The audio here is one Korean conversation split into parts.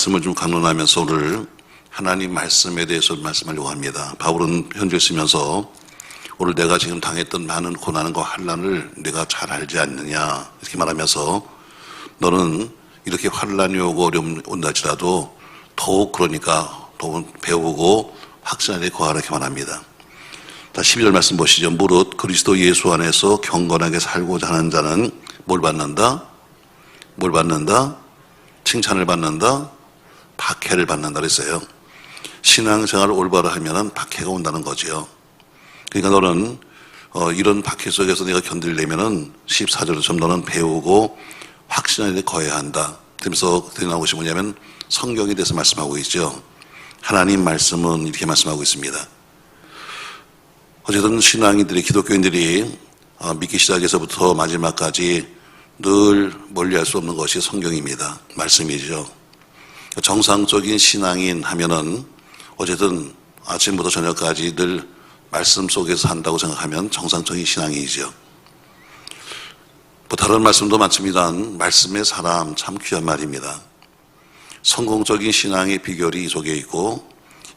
말씀을 좀 강론하면서 오늘 하나님 말씀에 대해서 말씀하려고 합니다. 바울은 편지를 쓰면서 오늘 내가 지금 당했던 많은 고난과 환난을 내가 잘 알지 않느냐 이렇게 말하면서 너는 이렇게 환난이 오고 어려움이 온다지라도 더욱 그러니까 더욱 배우고 확신하게 거하라 이렇게 말합니다. 자, 12절 말씀 보시죠. 무릇 그리스도 예수 안에서 경건하게 살고자 하는 자는 뭘 받는다? 뭘 받는다? 칭찬을 받는다? 박해를 받는다 그랬어요. 신앙생활을 올바로 하면은 박해가 온다는 거죠. 그러니까 너는 이런 박해 속에서 내가 견디려면은 14절처럼 너는 배우고 확신하게 거해야 한다. 그러면서 나온 것이 뭐냐면 성경에 대해서 말씀하고 있죠. 하나님 말씀은 이렇게 말씀하고 있습니다. 어쨌든 신앙인들이 기독교인들이 믿기 시작해서부터 마지막까지 늘 멀리할 수 없는 것이 성경입니다. 말씀이죠. 정상적인 신앙인 하면은 어쨌든 아침부터 저녁까지 늘 말씀 속에서 산다고 생각하면 정상적인 신앙이죠. 뭐 다른 말씀도 많지만 말씀의 사람 참 귀한 말입니다. 성공적인 신앙의 비결이 이 속에 있고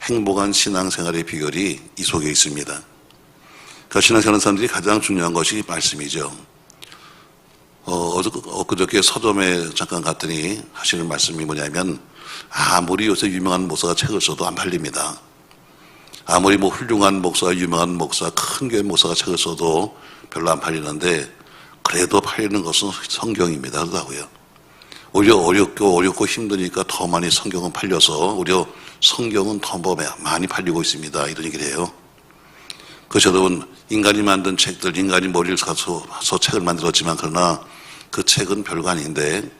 행복한 신앙생활의 비결이 이 속에 있습니다. 그러니까 신앙생활하는 사람들이 가장 중요한 것이 말씀이죠. 엊그저께 서점에 잠깐 갔더니 하시는 말씀이 뭐냐면 아무리 요새 유명한 목사가 책을 써도 안 팔립니다. 아무리 뭐 훌륭한 목사가 유명한 목사 큰 교회 목사가 책을 써도 별로 안 팔리는데 그래도 팔리는 것은 성경입니다 그러더라고요. 오히려 어렵고 힘드니까 더 많이 성경은 팔려서 오히려 성경은 더 많이 팔리고 있습니다 이런 얘기를 해요. 그래서 여러분 인간이 만든 책들 인간이 머리를 써서 책을 만들었지만 그러나 그 책은 별거 아닌데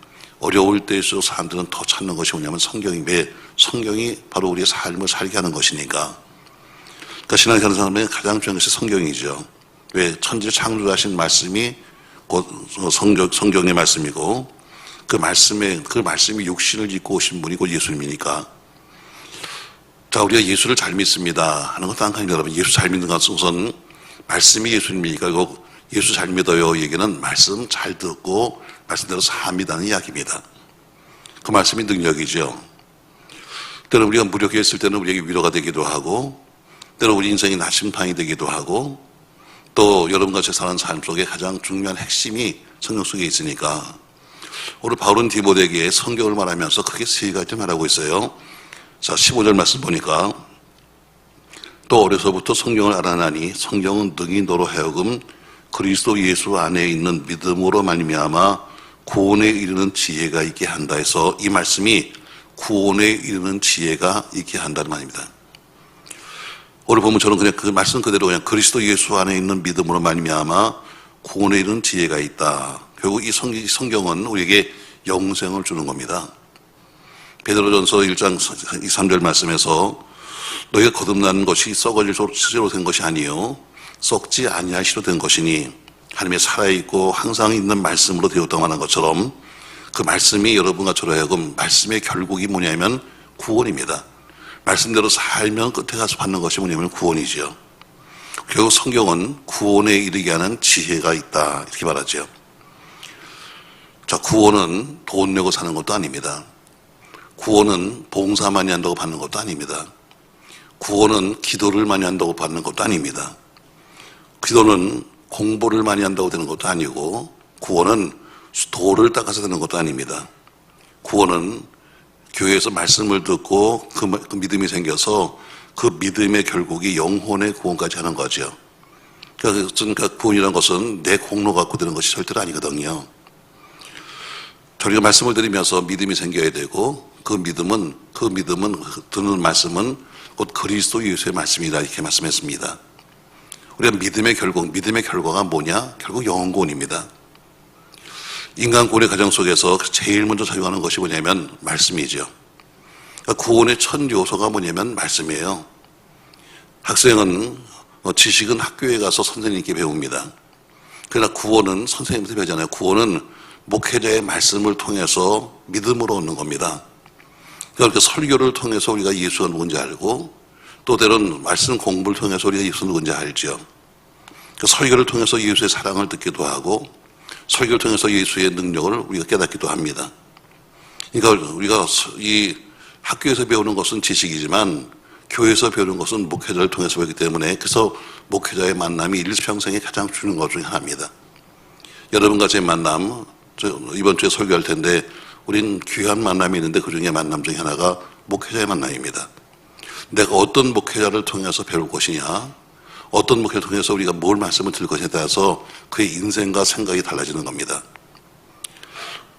어려울 때일수록 사람들은 더 찾는 것이 뭐냐면 성경인데 성경이 바로 우리의 삶을 살게 하는 것이니까. 그러니까 신앙생활하는 사람의 가장 중요한 것이 성경이죠. 왜? 천지를 창조하신 말씀이 곧 성경의 말씀이고 그 말씀이 육신을 입고 오신 분이 곧 예수님이니까. 자, 우리가 예수를 잘 믿습니다 하는 것도 아닙니다. 여러분 예수 잘 믿는 것은 우선 말씀이 예수님이니까 예수 잘 믿어요 얘기는 말씀 잘 듣고 말씀대로 삽니다는 이야기입니다. 그 말씀이 능력이죠. 때로는 우리가 무력했을 때는 우리에게 위로가 되기도 하고 때로는 우리 인생이 나침판이 되기도 하고 또 여러분과 제 사는 삶 속에 가장 중요한 핵심이 성경 속에 있으니까 오늘 바울은 디모데에게 성경을 말하면서 크게 세 가지 말하고 있어요. 자, 15절 말씀 보니까 또 어려서부터 성경을 알아나니 성경은 능히 너로 하여금 그리스도 예수 안에 있는 믿음으로 말미암아 구원에 이르는 지혜가 있게 한다 해서 이 말씀이 구원에 이르는 지혜가 있게 한다는 말입니다. 오늘 보면 저는 그냥 그 말씀 그대로 그냥 그리스도 예수 안에 있는 믿음으로 말미암아 구원에 이르는 지혜가 있다. 결국 이 성경은 우리에게 영생을 주는 겁니다. 베드로전서 1장 3절 말씀에서 너희가 거듭난 것이 썩어질 수제로 된 것이 아니요 썩지 아니할 시로 된 것이니 하나님의 살아있고 항상 있는 말씀으로 되었다고 하는 것처럼 그 말씀이 여러분과 저로 하여금 말씀의 결국이 뭐냐면 구원입니다. 말씀대로 살면 끝에 가서 받는 것이 뭐냐면 구원이죠. 결국 성경은 구원에 이르게 하는 지혜가 있다 이렇게 말하죠. 자, 구원은 돈 내고 사는 것도 아닙니다. 구원은 봉사 많이 한다고 받는 것도 아닙니다. 구원은 기도를 많이 한다고 받는 것도 아닙니다. 기도는 공부를 많이 한다고 되는 것도 아니고 구원은 도를 닦아서 되는 것도 아닙니다. 구원은 교회에서 말씀을 듣고 그 믿음이 생겨서 그 믿음의 결국이 영혼의 구원까지 하는 거죠. 그러니까 구원이라는 것은 내 공로 갖고 되는 것이 절대로 아니거든요. 저희가 말씀을 드리면서 믿음이 생겨야 되고 그 믿음은 듣는 말씀은 곧 그리스도 예수의 말씀이다 이렇게 말씀했습니다. 우리가 믿음의 결과가 뭐냐? 결국 영혼 구원입니다. 인간 구원의 과정 속에서 제일 먼저 작용하는 것이 뭐냐면 말씀이죠. 그러니까 구원의 첫 요소가 뭐냐면 말씀이에요. 학생은 지식은 학교에 가서 선생님께 배웁니다. 그러나 구원은 선생님한테 배우잖아요. 구원은 목회자의 말씀을 통해서 믿음으로 얻는 겁니다. 그러니까 설교를 통해서 우리가 예수가 누군지 알고 또 때로는 말씀 공부를 통해서 우리가 예수 누군지 알죠. 그 설교를 통해서 예수의 사랑을 듣기도 하고 설교를 통해서 예수의 능력을 우리가 깨닫기도 합니다. 그러니까 우리가 이 학교에서 배우는 것은 지식이지만 교회에서 배우는 것은 목회자를 통해서 배우기 때문에 그래서 목회자의 만남이 일평생에 가장 중요한 것 중에 하나입니다. 여러분과 제 만남, 이번 주에 설교할 텐데 우린 귀한 만남이 있는데 그 중에 만남 중에 하나가 목회자의 만남입니다. 내가 어떤 목회자를 통해서 배울 것이냐, 어떤 목회자를 통해서 우리가 뭘 말씀을 들을 것에 따라서 그의 인생과 생각이 달라지는 겁니다.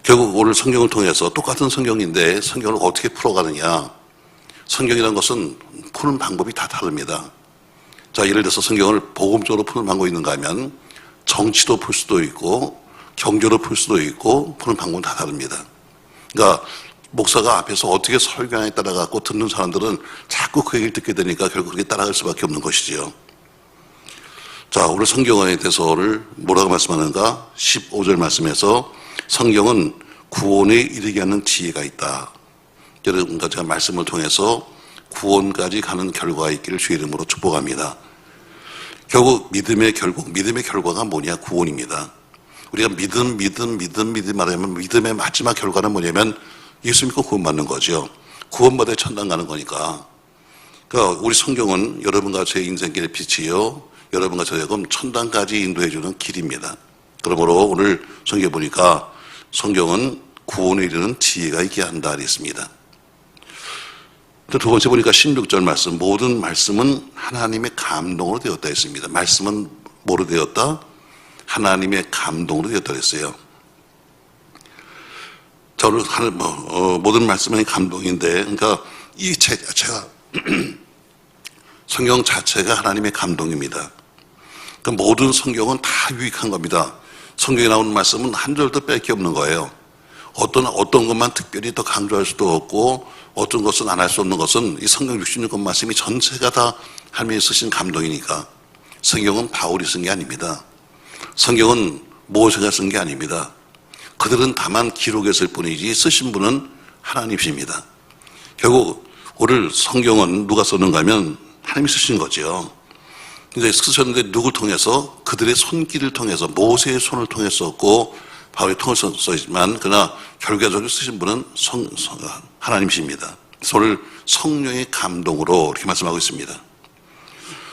결국 오늘 성경을 통해서 똑같은 성경인데 성경을 어떻게 풀어가느냐, 성경이라는 것은 푸는 방법이 다 다릅니다. 자, 예를 들어서 성경을 복음적으로 푸는 방법이 있는가 하면 정치도 풀 수도 있고 경제로 풀 수도 있고 푸는 방법은 다 다릅니다. 그러니까 목사가 앞에서 어떻게 설교하냐에 따라 갖고 듣는 사람들은 자꾸 그 얘기를 듣게 되니까 결국 그렇게 따라갈 수밖에 없는 것이지요. 자, 오늘 성경에 대해서 오늘 뭐라고 말씀하는가? 15절 말씀에서 성경은 구원에 이르게 하는 지혜가 있다. 여러분과 제가 말씀을 통해서 구원까지 가는 결과가 있기를 주의 이름으로 축복합니다. 결국 믿음의 결과가 뭐냐? 구원입니다. 우리가 믿음 말하면 믿음의 마지막 결과는 뭐냐면 예수 믿고 구원받는 거죠. 구원받아 천당 가는 거니까. 그러니까 우리 성경은 여러분과 제 인생길의 빛이요, 여러분과 저에게 천당까지 인도해주는 길입니다. 그러므로 오늘 성경에 보니까 성경은 구원에 이르는 지혜가 있게 한다 그랬습니다. 두 번째 보니까 16절 말씀, 모든 말씀은 하나님의 감동으로 되었다 했습니다. 말씀은 뭐로 되었다? 하나님의 감동으로 되었다 그랬어요. 자, 오늘 모든 말씀은 감동인데, 그러니까 이 책 자체가 성경 자체가 하나님의 감동입니다. 그러니까 모든 성경은 다 유익한 겁니다. 성경에 나오는 말씀은 한 절도 뺄 게 없는 거예요. 어떤 것만 특별히 더 강조할 수도 없고 어떤 것은 안 할 수 없는 것은 이 성경 66권 말씀이 전체가 다 하나님이 쓰신 감동이니까. 성경은 바울이 쓴 게 아닙니다. 성경은 모세가 쓴 게 아닙니다. 그들은 다만 기록했을 뿐이지 쓰신 분은 하나님이십니다. 결국 오늘 성경은 누가 썼는가 하면 하나님이 쓰신 거죠. 근데 쓰셨는데 누굴 통해서? 그들의 손길을 통해서, 모세의 손을 통해서 썼고 바울이 통해서 써있지만 그러나 결과적으로 쓰신 분은 하나님이십니다. 서를 성령의 감동으로 이렇게 말씀하고 있습니다.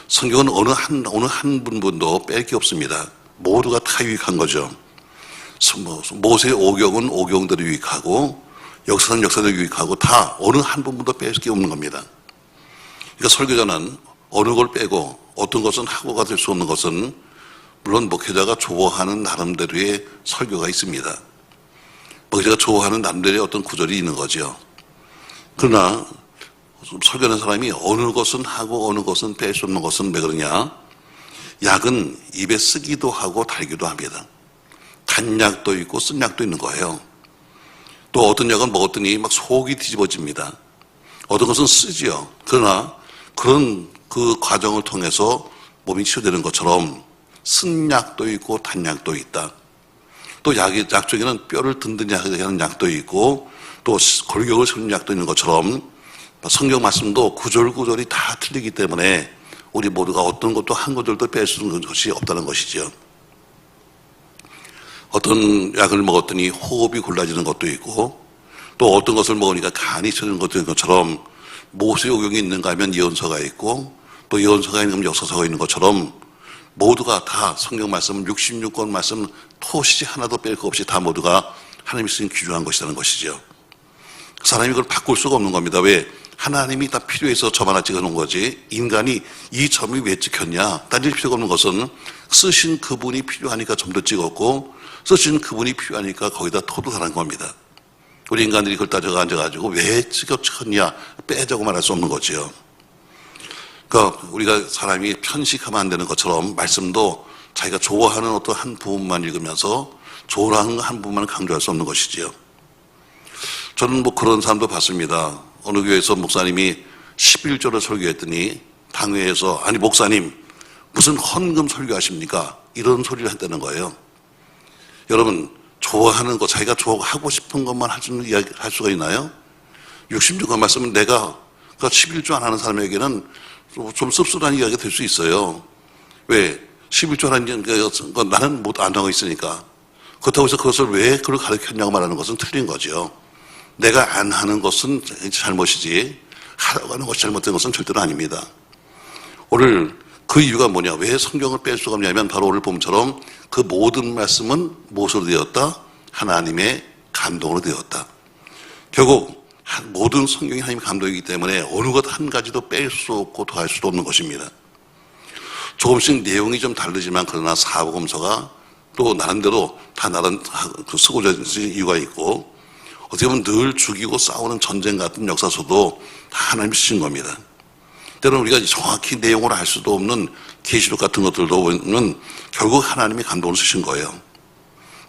성경은 어느 한 분도 뺄 게 없습니다. 모두가 다 유익한 거죠. 모세의 오경은 오경대로 유익하고 역사는 역사대로 유익하고 다 어느 한 부분도 뺄 게 없는 겁니다. 그러니까 설교자는 어느 걸 빼고 어떤 것은 학고가 될 수 없는 것은 물론 목회자가 좋아하는 나름대로의 설교가 있습니다. 목회자가 좋아하는 나름대로의 어떤 구절이 있는 거죠. 그러나 설교하는 사람이 어느 것은 하고 어느 것은 뺄 수 없는 것은 왜 그러냐? 약은 입에 쓰기도 하고 달기도 합니다. 단약도 있고 쓴 약도 있는 거예요. 또 어떤 약은 먹었더니 막 속이 뒤집어집니다. 어떤 것은 쓰지요. 그러나 그런 그 과정을 통해서 몸이 치유되는 것처럼 쓴 약도 있고 단약도 있다. 또 약 중에는 뼈를 든든히 하는 약도 있고 또 골격을 세우는 약도 있는 것처럼 성경 말씀도 구절구절이 다 틀리기 때문에 우리 모두가 어떤 것도 한 구절도 뺄 수 있는 것이 없다는 것이죠. 어떤 약을 먹었더니 호흡이 골라지는 것도 있고 또 어떤 것을 먹으니까 간이 쳐지는 것도 있는 것처럼 모세오경이 있는가 하면 예언서가 있고 또 예언서가 있는 역사서가 있는 것처럼 모두가 다 성경 말씀 66권 말씀 토시 하나도 뺄 거 없이 다 모두가 하나님이 쓰신 귀중한 것이라는 것이죠. 사람이 그걸 바꿀 수가 없는 겁니다. 왜? 하나님이 다 필요해서 점 하나 찍어놓은 거지 인간이 이 점이 왜 찍혔냐 따질 필요가 없는 것은 쓰신 그분이 필요하니까 점도 찍었고 쓰신 그분이 필요하니까 거기다 토도 달한 겁니다. 우리 인간들이 그걸 따져가 앉아가지고 왜 찍혔냐 빼자고 말할 수 없는 거죠. 그러니까 우리가 사람이 편식하면 안 되는 것처럼 말씀도 자기가 좋아하는 어떤 한 부분만 읽으면서 좋아하는 한 부분만 강조할 수 없는 것이지요. 저는 그런 사람도 봤습니다. 어느 교회에서 목사님이 11조를 설교했더니 당회에서 아니 목사님 무슨 헌금 설교하십니까? 이런 소리를 했다는 거예요. 여러분 좋아하는 거 자기가 하고 싶은 것만 할 수가 있나요? 66권 말씀은 내가 11조 안 하는 사람에게는 좀 씁쓸한 이야기가 될 수 있어요. 왜? 11조 하는 거 나는 못 안 하고 있으니까. 그렇다고 해서 그것을 왜 그걸 가르쳤냐고 말하는 것은 틀린 거죠. 내가 안 하는 것은 잘못이지 하라고 하는 것이 잘못된 것은 절대로 아닙니다. 오늘 그 이유가 뭐냐? 왜 성경을 뺄 수가 없냐면 바로 오늘 본문처럼 그 모든 말씀은 무엇으로 되었다? 하나님의 감동으로 되었다. 결국 모든 성경이 하나님의 감동이기 때문에 어느 것 한 가지도 뺄 수 없고 더할 수도 없는 것입니다. 조금씩 내용이 좀 다르지만 그러나 사복음서가 또 나름대로 다 나름 쓰고자 이유가 있고 어떻게 보면 늘 죽이고 싸우는 전쟁 같은 역사서도 다 하나님이 쓰신 겁니다. 때로는 우리가 정확히 내용을 알 수도 없는 계시록 같은 것들도 보면 결국 하나님이 감동을 쓰신 거예요.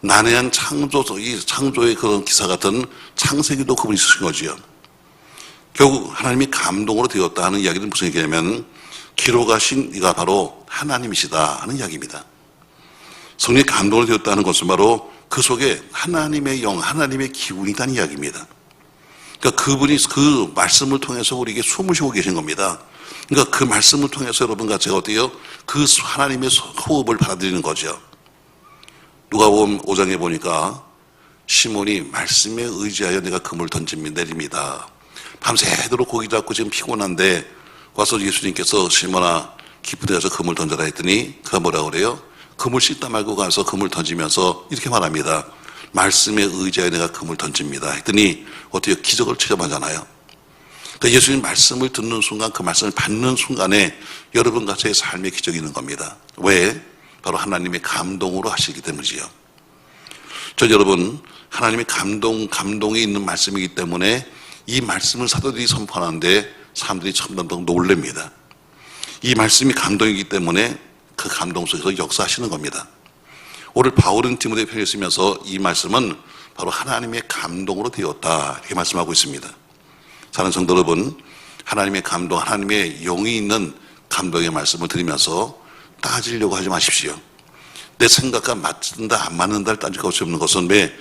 난해한 창조의 그런 기사 같은 창세기도 그분이 쓰신 거지요. 결국 하나님이 감동으로 되었다 하는 이야기는 무슨 얘기냐면 기록하신 이가 바로 하나님이시다 하는 이야기입니다. 성령이 감동으로 되었다는 것은 바로 그 속에 하나님의 영, 하나님의 기운이 있다는 이야기입니다. 그러니까 그분이 그 말씀을 통해서 우리에게 숨을 쉬고 계신 겁니다. 그러니까 그 말씀을 통해서 여러분과 제가 어때요? 그 하나님의 호흡을 받아들이는 거죠. 누가복음 5장에 보니까 시몬이 말씀에 의지하여 내가 그물 내립니다. 밤새도록 고기 잡고 지금 피곤한데 와서 예수님께서 시몬아 깊은 데 가서 그물 던져라 했더니 그가 뭐라고 그래요? 그물 씻다 말고 가서 그물 던지면서 이렇게 말합니다. 말씀에 의지하여 내가 그물 던집니다 했더니 어떻게 기적을 체험하잖아요. 그러니까 예수님 말씀을 듣는 순간 그 말씀을 받는 순간에 여러분과 제 삶의 기적이 있는 겁니다. 왜? 바로 하나님의 감동으로 하시기 때문이지요. 저 여러분 하나님의 감동이 있는 말씀이기 때문에 이 말씀을 사도들이 선포하는데 사람들이 점점 놀랍니다. 이 말씀이 감동이기 때문에 그 감동 속에서 역사하시는 겁니다. 오늘 바울은 디모데에 편에 쓰면서 이 말씀은 바로 하나님의 감동으로 되었다 이렇게 말씀하고 있습니다. 사랑하는 성도 여러분, 하나님의 감동, 하나님의 영이 있는 감동의 말씀을 드리면서 따지려고 하지 마십시오. 내 생각과 맞는다 안 맞는다를 따질 것이 없는 것은 왜?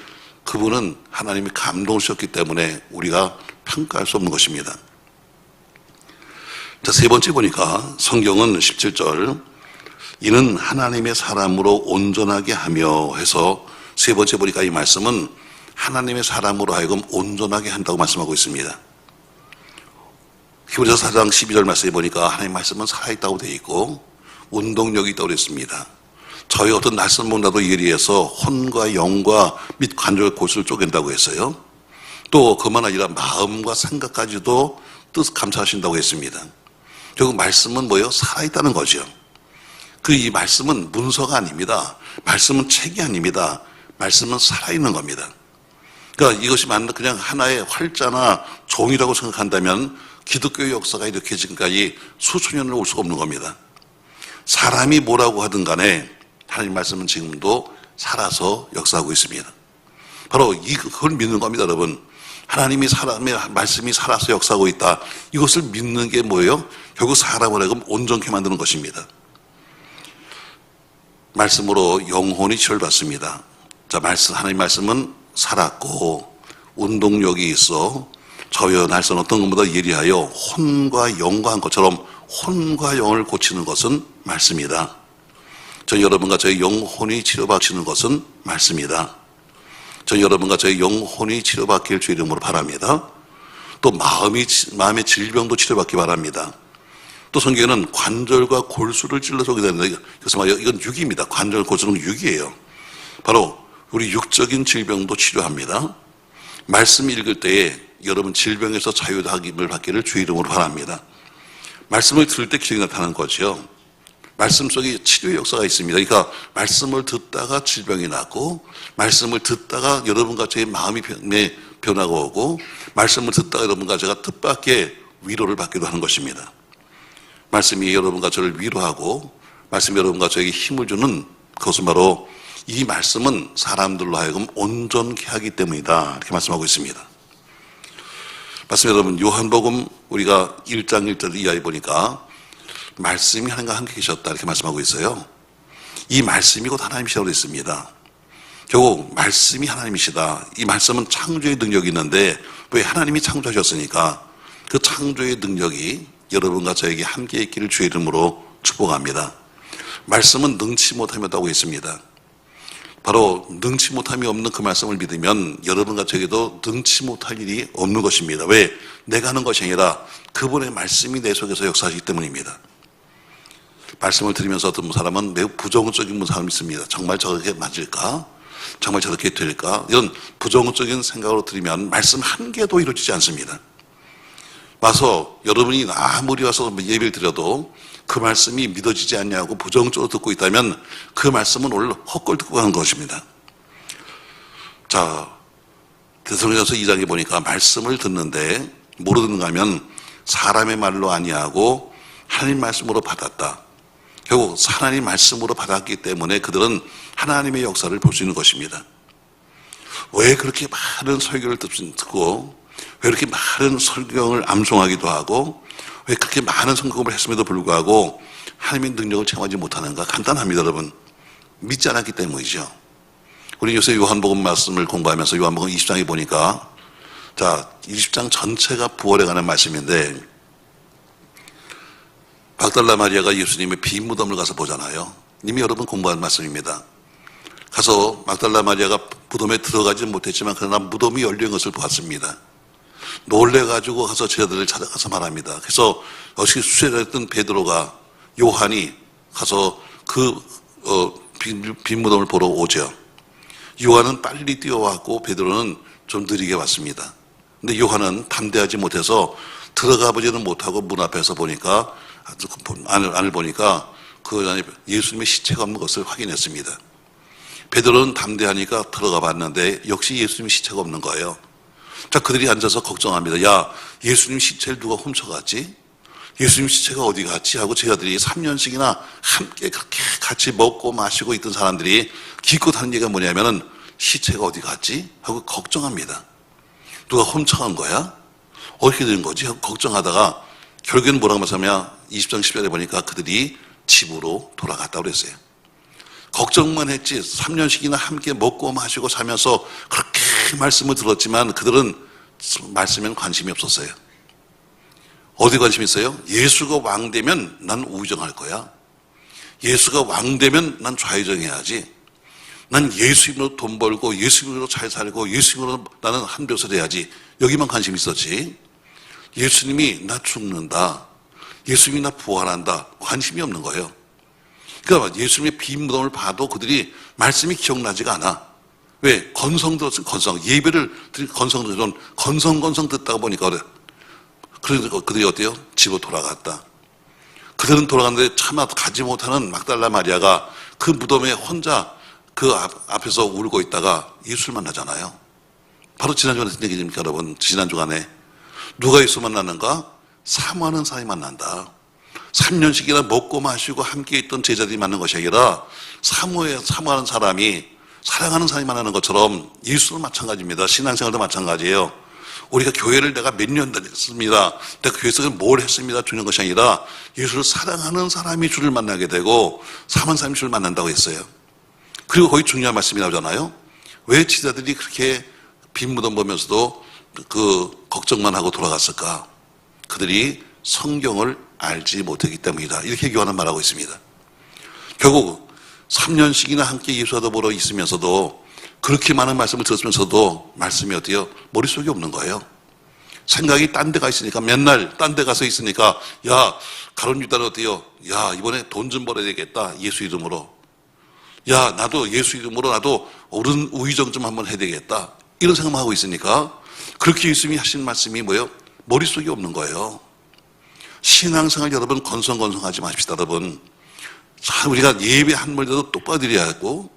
그분은 하나님의 감동을 주셨기 때문에 우리가 평가할 수 없는 것입니다. 자, 세 번째 보니까 성경은 17절 이는 하나님의 사람으로 온전하게 하며 해서 세 번째 보니까 이 말씀은 하나님의 사람으로 하여금 온전하게 한다고 말씀하고 있습니다. 히브리서 4장 12절 말씀에 보니까 하나님의 말씀은 살아있다고 되어 있고 운동력이 있다고 그랬습니다. 저희 어떤 낯선 문화도 예리해서 혼과 영과 및 관절 골수를 쪼갠다고 했어요. 또 그만 아니라 마음과 생각까지도 뜻 감찰하신다고 했습니다. 결국 말씀은 뭐예요? 살아있다는 거죠. 이 말씀은 문서가 아닙니다. 말씀은 책이 아닙니다. 말씀은 살아있는 겁니다. 그러니까 이것이 그냥 하나의 활자나 종이라고 생각한다면 기독교의 역사가 이렇게 지금까지 수천 년을 올 수가 없는 겁니다. 사람이 뭐라고 하든 간에 하나님 말씀은 지금도 살아서 역사하고 있습니다. 바로 그걸 믿는 겁니다, 여러분. 하나님의 말씀이 살아서 역사하고 있다. 이것을 믿는 게 뭐예요? 결국 사람을 하여금 온전케 만드는 것입니다. 말씀으로 영혼이 치료받습니다. 자, 하나님 말씀은 살았고 운동력이 있어 저여 날선 어떤 것보다 예리하여 혼과 영과 한 것처럼 혼과 영을 고치는 것은 말씀이다. 저 여러분과 저의 영혼이 치료받치는 것은 말씀이다. 저 여러분과 저의 영혼이 치료받길 주 이름으로 바랍니다. 또 마음의 질병도 치료받기 바랍니다. 또 성경에는 관절과 골수를 찔러서 오게 되는데 그래서 이건 육입니다. 관절, 골수는 육이에요. 바로 우리 육적인 질병도 치료합니다. 말씀 읽을 때에 여러분 질병에서 자유하기를 받기를 주 이름으로 바랍니다. 말씀을 들을 때 기적이 나타나는 거죠. 말씀 속에 치료의 역사가 있습니다. 그러니까 말씀을 듣다가 질병이 나고 말씀을 듣다가 여러분과 저의 마음이 변화가 오고 말씀을 듣다가 여러분과 제가 뜻밖의 위로를 받기도 하는 것입니다. 말씀이 여러분과 저를 위로하고 말씀이 여러분과 저에게 힘을 주는 그것은 바로 이 말씀은 사람들로 하여금 온전케 하기 때문이다 이렇게 말씀하고 있습니다. 말씀 여러분 요한복음 우리가 1장 1절 이하에 보니까 말씀이 하나님과 함께 계셨다 이렇게 말씀하고 있어요. 이 말씀이 곧 하나님이시라고 했습니다. 결국 말씀이 하나님이시다. 이 말씀은 창조의 능력이 있는데 왜 하나님이 창조하셨으니까 그 창조의 능력이 여러분과 저에게 함께 있기를 주의 이름으로 축복합니다. 말씀은 능치 못하였다고 했습니다. 바로 능치 못함이 없는 그 말씀을 믿으면 여러분과 저에게도 능치 못할 일이 없는 것입니다. 왜? 내가 하는 것이 아니라 그분의 말씀이 내 속에서 역사하시기 때문입니다. 말씀을 들으면서 어떤 사람은 매우 부정적인 사람이 있습니다. 정말 저렇게 맞을까? 정말 저렇게 될까? 이런 부정적인 생각으로 들으면 말씀 한 개도 이루어지지 않습니다. 와서 여러분이 아무리 와서 예배를 드려도 그 말씀이 믿어지지 않냐고 부정적으로 듣고 있다면 그 말씀은 오늘 헛걸 듣고 가는 것입니다. 자, 데살로니가서 2장에 보니까 말씀을 듣는데 뭐로 듣는가 하면 사람의 말로 아니하고 하나님 말씀으로 받았다. 결국 하나님 말씀으로 받았기 때문에 그들은 하나님의 역사를 볼 수 있는 것입니다. 왜 그렇게 많은 설교를 듣고 왜 이렇게 많은 설경을 암송하기도 하고 왜 그렇게 많은 성경을 했음에도 불구하고 하나님의 능력을 체험하지 못하는가? 간단합니다, 여러분. 믿지 않았기 때문이죠. 우리 요새 요한복음 말씀을 공부하면서 요한복음 20장에 보니까 자, 20장 전체가 부활에 관한 말씀인데 막달라 마리아가 예수님의 빈 무덤을 가서 보잖아요. 이미 여러분 공부한 말씀입니다. 가서 막달라 마리아가 무덤에 들어가지 못했지만 그러나 무덤이 열린 것을 보았습니다. 놀래가지고 가서 제자들을 찾아가서 말합니다. 그래서 어떻게 수세자였던 베드로가 요한이 가서 빈 무덤을 보러 오죠. 요한은 빨리 뛰어왔고 베드로는 좀 느리게 왔습니다. 근데 요한은 담대하지 못해서 들어가 보지는 못하고 문 앞에서 보니까 안을 보니까 그 안에 예수님의 시체가 없는 것을 확인했습니다. 베드로는 담대하니까 들어가 봤는데 역시 예수님의 시체가 없는 거예요. 자, 그들이 앉아서 걱정합니다. 야, 예수님 시체를 누가 훔쳐갔지? 예수님 시체가 어디 갔지? 하고 제자들이 3년씩이나 함께 그렇게 같이 먹고 마시고 있던 사람들이 기껏 하는 얘기가 뭐냐면은 시체가 어디 갔지? 하고 걱정합니다. 누가 훔쳐간 거야? 어떻게 된 거지? 하고 걱정하다가 결국에는 뭐라고 말씀하냐? 20장 10절에 보니까 그들이 집으로 돌아갔다고 그랬어요. 걱정만 했지 3년씩이나 함께 먹고 마시고 살면서 그렇게 말씀을 들었지만 그들은 말씀에는 관심이 없었어요. 어디 관심이 있어요? 예수가 왕 되면 난 우정할 거야. 예수가 왕 되면 난 좌회전해야지. 난 예수 이름으로 돈 벌고 예수 이름으로 잘 살고 예수 이름으로 나는 한 벼슬 해야지. 여기만 관심이 있었지. 예수님이 나 죽는다. 예수님이 나 부활한다. 관심이 없는 거예요. 그러니까 예수님의 빈 무덤을 봐도 그들이 말씀이 기억나지가 않아. 왜? 건성 들었으면 건성. 예배를 건성 들은 건성 듣다가 보니까 그래. 그래서 그들이 어때요? 집으로 돌아갔다. 그들은 돌아갔는데 차마 가지 못하는 막달라 마리아가 그 무덤에 혼자 그 앞에서 울고 있다가 예수를 만나잖아요. 바로 지난주간에 했던 얘기입니까, 여러분? 지난주간에. 누가 예수 만나는가? 사모하는 사람이 만난다. 3년씩이나 먹고 마시고 함께 있던 제자들이 만난 것이 아니라 사모하는 사람이 사랑하는 사람이 만나는 것처럼 예수도 마찬가지입니다. 신앙생활도 마찬가지예요. 우리가 교회를 내가 몇 년 다녔습니다. 내가 교회에서 뭘 했습니다. 주는 것이 아니라 예수를 사랑하는 사람이 주를 만나게 되고 사모하는 사람이 주를 만난다고 했어요. 그리고 거기 중요한 말씀이 나오잖아요. 왜 제자들이 그렇게 빈 무덤 보면서도 그 걱정만 하고 돌아갔을까? 그들이 성경을 알지 못했기 때문이다. 이렇게 요한은 말하고 있습니다. 결국 3년씩이나 함께 예수와 더불어 있으면서도 그렇게 많은 말씀을 들었으면서도 말씀이 어때요? 머릿속에 없는 거예요. 생각이 딴 데 가 있으니까 맨날 딴 데 가서 있으니까 야, 가룟 유다는 어때요? 야, 이번에 돈 좀 벌어야 되겠다. 예수 이름으로. 야, 나도 예수 이름으로 나도 옳은 우의정 좀 한번 해야 되겠다. 이런 생각만 하고 있으니까 그렇게 예수님이 하신 말씀이 뭐예요? 머릿속에 없는 거예요. 신앙생활 여러분 건성건성하지 마십시다, 여러분. 자, 우리가 예배 한 번이라도 똑바로 드려야 하고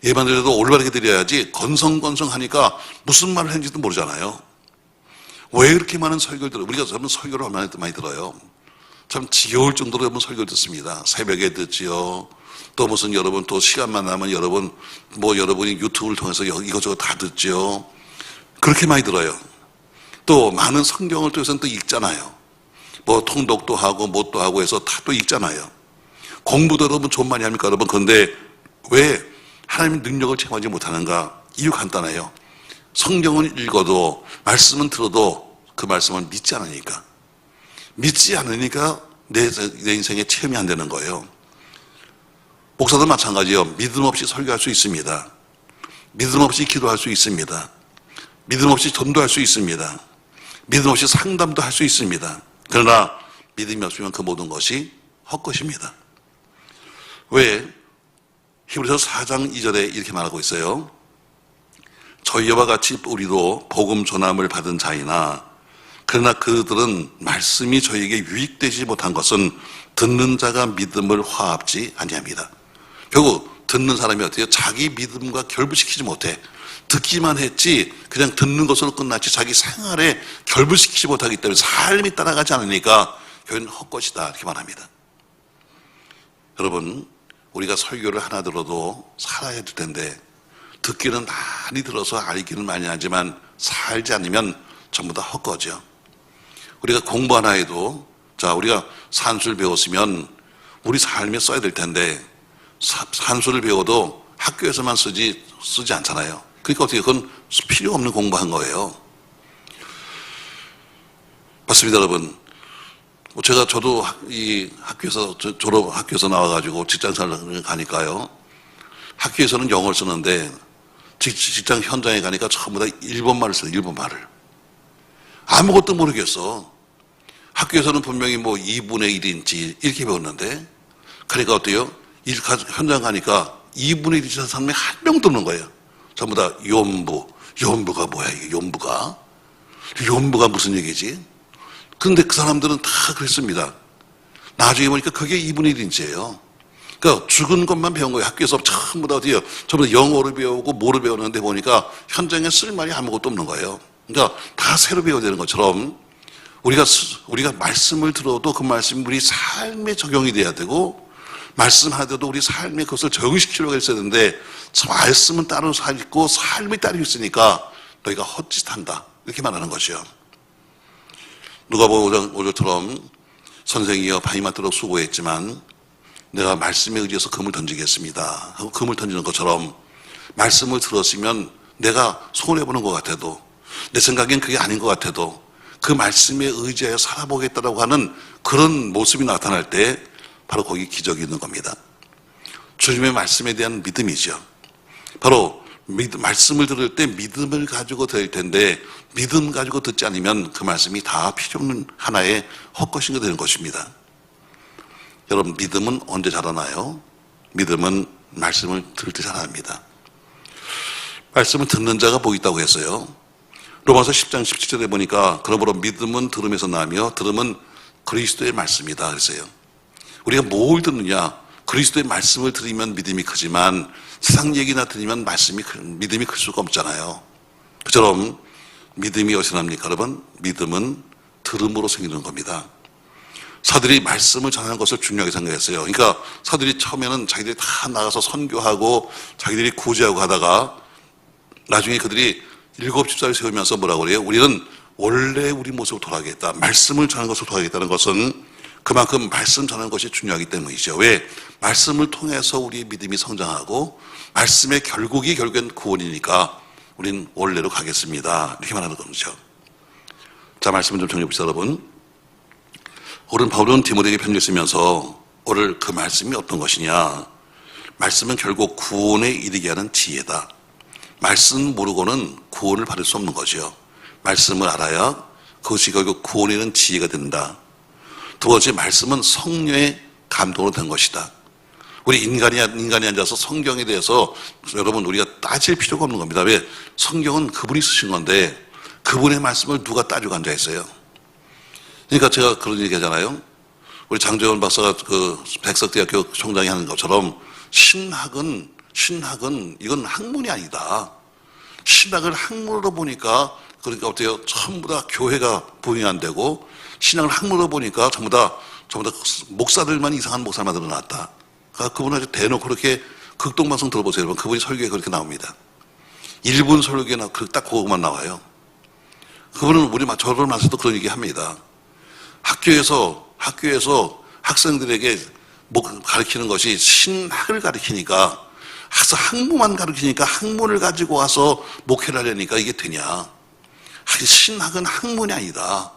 예배한 번이라도 올바르게 드려야지 건성건성하니까 무슨 말을 했는지도 모르잖아요. 왜 그렇게 많은 설교를 들어요? 우리가 여러분 설교를 얼마나 많이 들어요? 참 지겨울 정도로 여러분 설교를 듣습니다. 새벽에 듣지요. 또 무슨 여러분 또 시간만 나면 여러분 뭐 여러분이 유튜브를 통해서 이것저것 다 듣지요. 그렇게 많이 들어요. 또 많은 성경을 통해서는 또 읽잖아요. 뭐 통독도 하고 뭣도 하고 해서 다 또 읽잖아요. 공부도 여러분 좀 많이 합니까 여러분? 그런데 왜 하나님의 능력을 체험하지 못하는가? 이유 간단해요. 성경은 읽어도 말씀은 들어도 그 말씀을 믿지 않으니까. 믿지 않으니까 내 인생에 체험이 안 되는 거예요. 목사도 마찬가지예요. 믿음 없이 설교할 수 있습니다. 믿음 없이 기도할 수 있습니다. 믿음 없이 전도할 수 있습니다. 믿음 없이 상담도 할 수 있습니다. 그러나 믿음이 없으면 그 모든 것이 헛것입니다. 왜? 히브리서 4장 2절에 이렇게 말하고 있어요. 저희와 같이 우리도 복음 전함을 받은 자이나 그러나 그들은 말씀이 저희에게 유익되지 못한 것은 듣는 자가 믿음을 화합지 아니합니다. 결국 듣는 사람이 어때요? 자기 믿음과 결부시키지 못해. 듣기만 했지 그냥 듣는 것으로 끝났지 자기 생활에 결부시키지 못하기 때문에 삶이 따라가지 않으니까 교회는 헛것이다 이렇게 말합니다. 여러분, 우리가 설교를 하나 들어도 살아야 될 텐데 듣기는 많이 들어서 알기는 많이 하지만 살지 않으면 전부 다 헛거죠. 우리가 공부 하나 해도 자 우리가 산수를 배웠으면 우리 삶에 써야 될 텐데 산수를 배워도 학교에서만 쓰지 않잖아요. 그러니까 어떻게 그건 필요 없는 공부한 거예요. 맞습니다, 여러분. 저도 이 학교에서 학교에서 나와가지고 직장생활을 가니까요. 학교에서는 영어를 쓰는데 직장 현장에 가니까 전부 다 일본말을 써요. 일본말을. 아무것도 모르겠어. 학교에서는 분명히 뭐 2분의 1인치 이렇게 배웠는데 그러니까 어때요? 현장 가니까 2분의 1인치 사람이 한 명도 없는 거예요. 전부 다 연부가 뭐야 이게 연부가 무슨 얘기지? 근데 그 사람들은 다 그랬습니다. 나중에 보니까 그게 2분의 1인치예요. 그러니까 죽은 것만 배운 거예요. 학교에서 전부 다 어디요? 전부 다 영어를 배우고 뭐를 배우는데 보니까 현장에 쓸 말이 아무것도 없는 거예요. 그러니까 다 새로 배워야 되는 것처럼 우리가 말씀을 들어도 그 말씀이 우리 삶에 적용이 돼야 되고 말씀하더라도 우리 삶에 그것을 적용시키려고 했어야 되는데 말씀은 따로 살고 삶이 따로 있으니까 너희가 헛짓한다 이렇게 말하는 것이요. 누가복음 5절처럼 선생이여 밤이 맞도록 수고했지만 내가 말씀에 의지해서 금을 던지겠습니다 하고 금을 던지는 것처럼 말씀을 들었으면 내가 손해보는 것 같아도 내 생각엔 그게 아닌 것 같아도 그 말씀에 의지하여 살아보겠다라고 하는 그런 모습이 나타날 때 바로 거기 기적이 있는 겁니다. 주님의 말씀에 대한 믿음이죠. 바로 말씀을 들을 때 믿음을 가지고 들을 텐데 믿음 가지고 듣지 않으면 그 말씀이 다 필요 없는 하나의 헛것인 게 되는 것입니다. 여러분, 믿음은 언제 자라나요? 믿음은 말씀을 들을 때 자랍니다. 말씀을 듣는 자가 복이 있다고 했어요. 로마서 10장 17절에 보니까 그러므로 믿음은 들음에서 나며 들음은 그리스도의 말씀이다 그랬어요. 우리가 뭘 듣느냐? 그리스도의 말씀을 들으면 믿음이 크지만 세상 얘기나 들으면 믿음이 클 수가 없잖아요. 그처럼 믿음이 어디서 납니까 여러분? 믿음은 들음으로 생기는 겁니다. 사들이 말씀을 전하는 것을 중요하게 생각했어요. 그러니까 사들이 처음에는 자기들이 다 나가서 선교하고 자기들이 구제하고 하다가 나중에 그들이 7집사를 세우면서 뭐라고 그래요? 우리는 원래 우리 모습으로 돌아가겠다. 말씀을 전하는 것으로 돌아가겠다는 것은 그만큼 말씀 전하는 것이 중요하기 때문이죠. 왜? 말씀을 통해서 우리의 믿음이 성장하고 말씀의 결국엔 구원이니까 우리는 원래로 가겠습니다. 이렇게 말하는 거죠. 자, 말씀을 좀 정리해 봅시다, 여러분. 오늘 바울은 디모데에게 편지를 쓰면서 오늘 그 말씀이 어떤 것이냐? 말씀은 결국 구원에 이르게 하는 지혜다. 말씀 모르고는 구원을 받을 수 없는 거죠. 말씀을 알아야 그것이 결국 구원에 이르는 지혜가 된다. 두 번째, 말씀은 성령의 감동으로 된 것이다. 우리 인간이 앉아서 성경에 대해서 여러분 우리가 따질 필요가 없는 겁니다. 왜? 성경은 그분이 쓰신 건데 그분의 말씀을 누가 따지고 앉아 있어요. 그러니까 제가 그런 얘기 하잖아요. 우리 장재원 박사가 그 백석대학교 총장이 하는 것처럼 신학은 이건 학문이 아니다. 신학을 학문으로 보니까 그러니까 어때요? 전부 다 교회가 부흥이 안 되고 신학을 학문으로 보니까 전부 다 목사들만 이상한 목사만 늘어났다. 그러니까 그분은 아주 대놓고 그렇게 극동방송 들어보세요. 여러분. 그분이 설교에 그렇게 나옵니다. 1분 설교에 딱 그거만 나와요. 그분은 저를 만나서도 그런 얘기 합니다. 학교에서 학생들에게 가르치는 것이 신학을 가르치니까 학문만 가르치니까 학문을 가지고 와서 목회를 하려니까 이게 되냐. 신학은 학문이 아니다.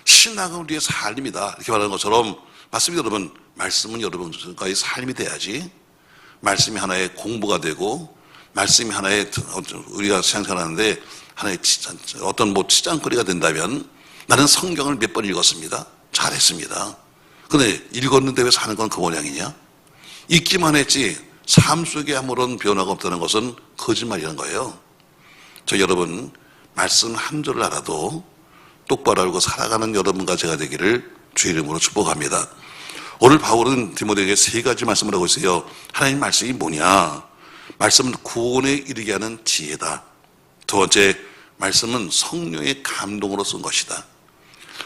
신학은 우리의 삶이다. 이렇게 말하는 것처럼 맞습니다, 여러분. 말씀은 여러분과의 삶이 돼야지 말씀이 하나의 공부가 되고 말씀이 하나의 우리가 생각하는데 하나의 어떤 치장거리가 된다면 나는 성경을 몇 번 읽었습니다. 잘했습니다. 근데 읽었는데 왜 사는 건 그 모양이냐? 읽기만 했지 삶 속에 아무런 변화가 없다는 것은 거짓말이라는 거예요. 저 여러분 말씀 한 절을 알아도 똑바로 알고 살아가는 여러분과 제가 되기를 주의 이름으로 축복합니다. 오늘 바울은 디모데에게 세 가지 말씀을 하고 있어요. 하나님 말씀이 뭐냐? 말씀은 구원에 이르게 하는 지혜다. 두 번째, 말씀은 성령의 감동으로 쓴 것이다.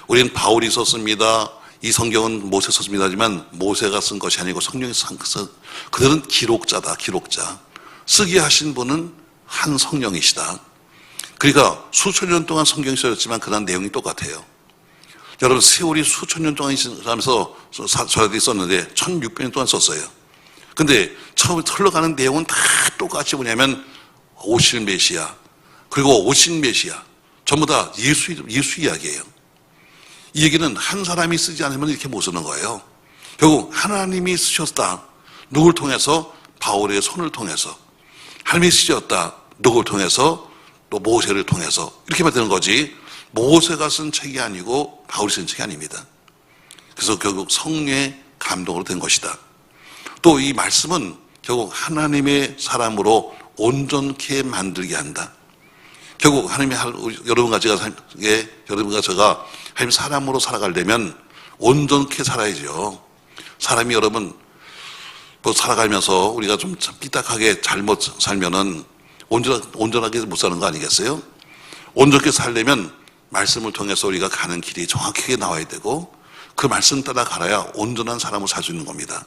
우리는 바울이 썼습니다. 이 성경은 모세 썼습니다. 하지만 모세가 쓴 것이 아니고 성령이 쓴 것은 그들은 기록자다. 기록자. 쓰게 하신 분은 한 성령이시다. 그러니까 수천 년 동안 성경이 써졌지만 그다음 내용이 똑같아요. 여러분 세월이 수천 년 동안 있으면서 저들이 썼는데 1600년 동안 썼어요. 근데 처음 흘러가는 내용은 다 똑같이 뭐냐면 오실 메시아 그리고 오신 메시아 전부 다 예수 이야기예요. 이 얘기는 한 사람이 쓰지 않으면 이렇게 못 쓰는 거예요. 결국 하나님이 쓰셨다. 누굴 통해서? 바울의 손을 통해서. 하나님이 쓰셨다. 누굴 통해서? 또 모세를 통해서. 이렇게만 되는 거지 모세가 쓴 책이 아니고 바울이 쓴 책이 아닙니다. 그래서 결국 성령의 감동으로 된 것이다. 또 이 말씀은 결국 하나님의 사람으로 온전케 만들게 한다. 결국 하나님이 여러분과 제가 하나님 사람으로 살아가려면 온전케 살아야죠. 사람이 여러분 살아가면서 우리가 좀 삐딱하게 잘못 살면은 온전하게 못 사는 거 아니겠어요? 온전하게 살려면 말씀을 통해서 우리가 가는 길이 정확하게 나와야 되고 그 말씀 따라 갈아야 온전한 사람으로 살 수 있는 겁니다.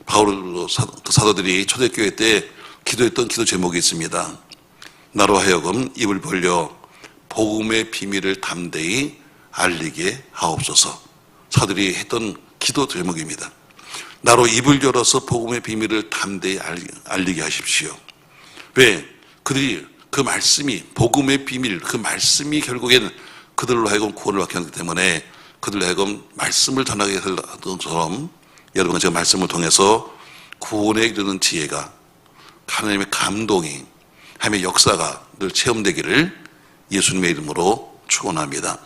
바울 사도들이 초대교회 때 기도했던 기도 제목이 있습니다. 나로 하여금 입을 벌려 복음의 비밀을 담대히 알리게 하옵소서. 사도들이 했던 기도 제목입니다. 나로 입을 열어서 복음의 비밀을 담대히 알리게 하십시오. 왜? 그들이 그 말씀이 복음의 비밀, 그 말씀이 결국에는 그들로 하여금 구원을 받게 하기 때문에 그들로 하여금 말씀을 전하게 하던 것처럼 여러분과 제가 말씀을 통해서 구원에 이르는 지혜가 하나님의 감동이 하나님의 역사가 늘 체험되기를 예수님의 이름으로 축원합니다.